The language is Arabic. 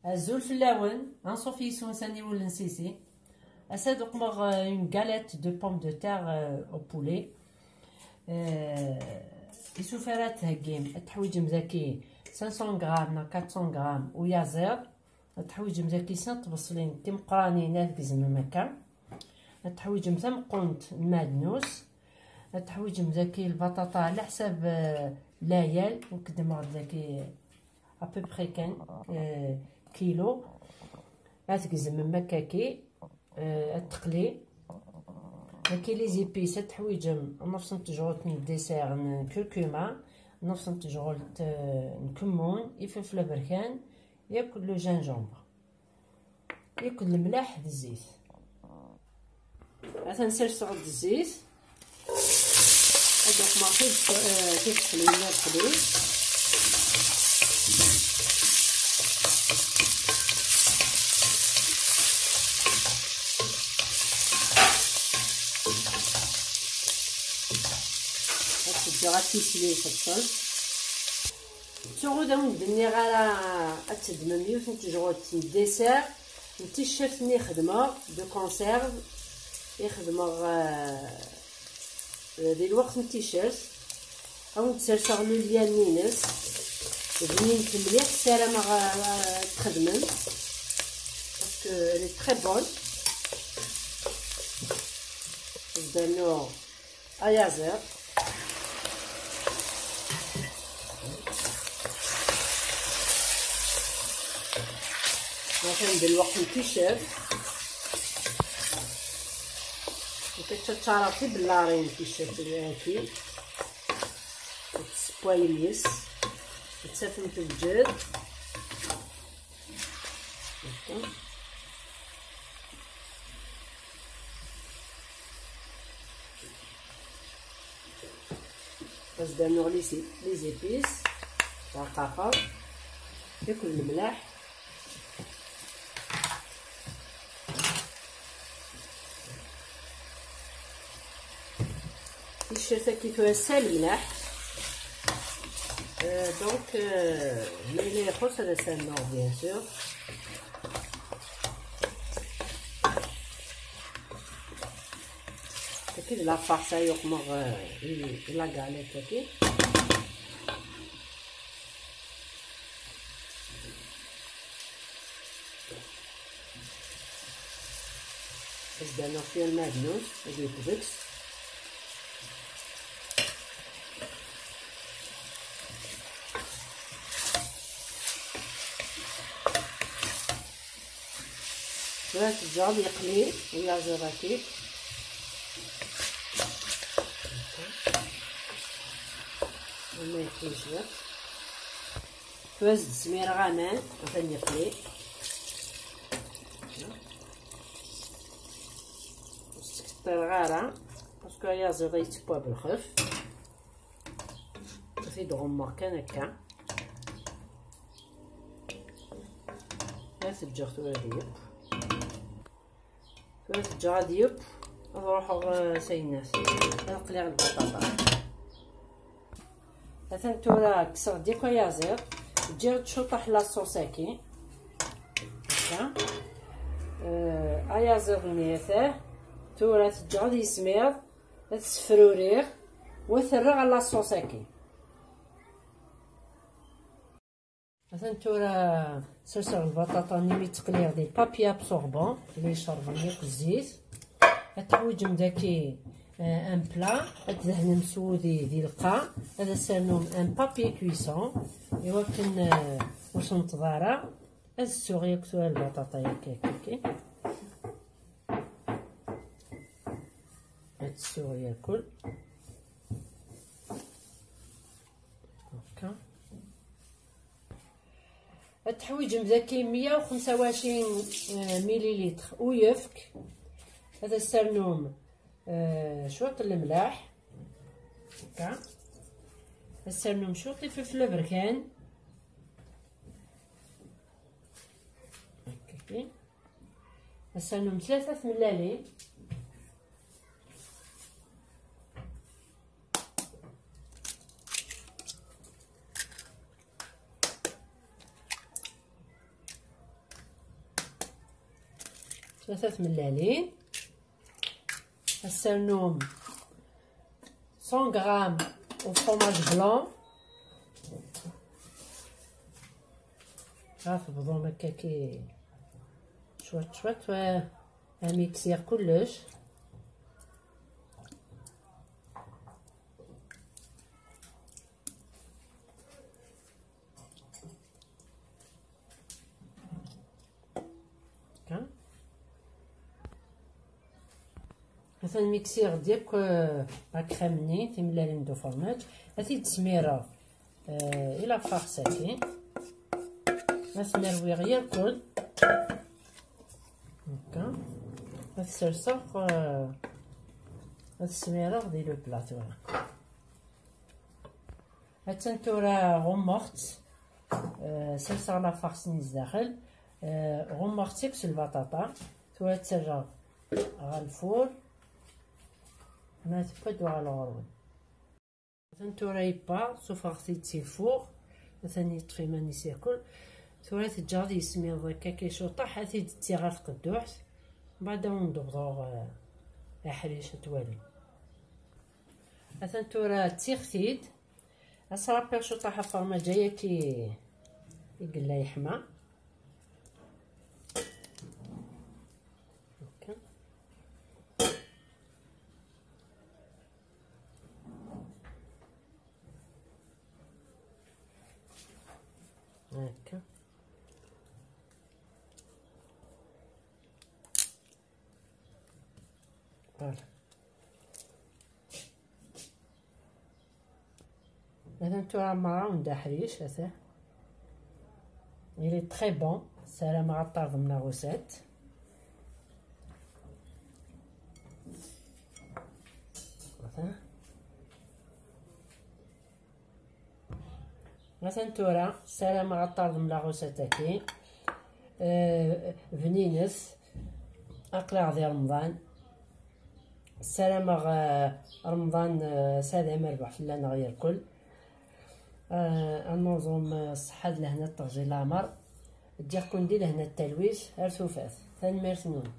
Azul flawen, un sofi sonsani ou l'insisi. Asa donc une galette de pommes de terre au poulet. السفرات هكين التحويج مزاكي 500 غرام نا 400 غرام ويا زير التحويج مزاكي 5 بصلين تمقرانين هكزم مكان التحويج مزمقونت المادنوس التحويج مزاكي البطاطا على حساب لايال وكدم غداكي ابوبخي كان كيلو هتكزم مكاكي التقلي كاين لي زيبيس تحويجم نص نتجغلت من ديسير كركوما نص نتجغلت كمون يفلفل بركان ياكل لو جانجومبر ياكل الملاح د الزيت غتنسرسو غد الزيت هادوك ما كيتقلي لنا الخليل غتسلي في الطل تغودا ندني غالا اتدممي وتنتجغوت ديسير التيشيرت ني خدمه دو كونسيرف يخدمه ديال الوقت التيشيرت او نتسرسغلو ليا نينس بنين مليح سالا ما تخدمن باسكو لي تري بون بدانو ايازر مثلا بالوقت التيشيرت وكتشارطي باللارين التيشيرت هاكي تسبويليس تسافن في الجد باش دانو لي زيبيس رقاقه ياكل الملاح التيشيرت كيتوسع الملاح دونك ملي يخص هذا سالنا بيان سور كي لا فارسا يقمر لا غاليت كي ازدنا فيه المعدنوس هذه البكس هاد الجاب يقلي ويا زراكي وما يحتاجش فاز السمير غامان غادي يقلي وستكثر غارة باسكو يا زغا يتبوا بالخف في دغمر كان هكا هاد الجغتو هادي فالفجار ديب نروحو سايناس نقلي على البطاطا مثلا تورا كسر دي كويازير تجي تشوطح لاصوصاكي هكا ايازير نيته تورا تجعد يسمير تسفرورير وثرغ على لاصوصاكي مثلا تورا سلسل البطاطا نيمي تقلير دي بابي ابسوربون اللي يشربو ياك الزيت تحويجم داكي ان بلا تدهن مسودي ديال القاع هذا سالنوم ان بابي كويسون ايوا كن واش نتضارا هاد السوغ ياكلو البطاطا ياكي هاد السوغ ياكل هكا التحويج مزاكي 125 مليلتر ويفك هذا السرنوم شوط الملاح هكا السرنوم شوط الفلفل بركان هكاكي السرنوم 3 ملالين 3 ملالين. السرنوم 100 غرام وفرماج بلون. غنفضو هكا كي شويط شويط ميكسير كلش. مثلا ميكسير ديالك لا كريمني تيملالين دو فرماج هاتي تسميره الى فارساكي مثلا نروي غير الكل هكا السرسق السميره ديال لو بلاطو. هاتنتورا غمرت سلسة لا فارسنيز داخل غمرتيك البطاطا تورا تسرى على الفور هنا تبدو على الغرون. مثلا تورا يبا سوف غسيتي الفوق مثلا يطفي مانيس ياكل تورا تجاضي يسميض هكا كيشوطح هاتي دتي غير في القدوح بعدا ونضبطو حريش توالي. مثلا تورا تيغتيد أصرابي شوطاحة فرما جاية كي يقلا يحمى هكا. هكا فوالا. مثلا تورا مراون دا حريش هذا il est très bon. سلام على الطرد من الغوسات. مثلا تورا سلام على الطرد من الغوسات هكي فنينس أقلع ديال رمضان. السلام رمضان سادة مربح فلان غير الكل. النظم الصحة لهنا التغجيل العمر تجيكم دي لهنا التلويش هرسوفات ثاني ميرسنون.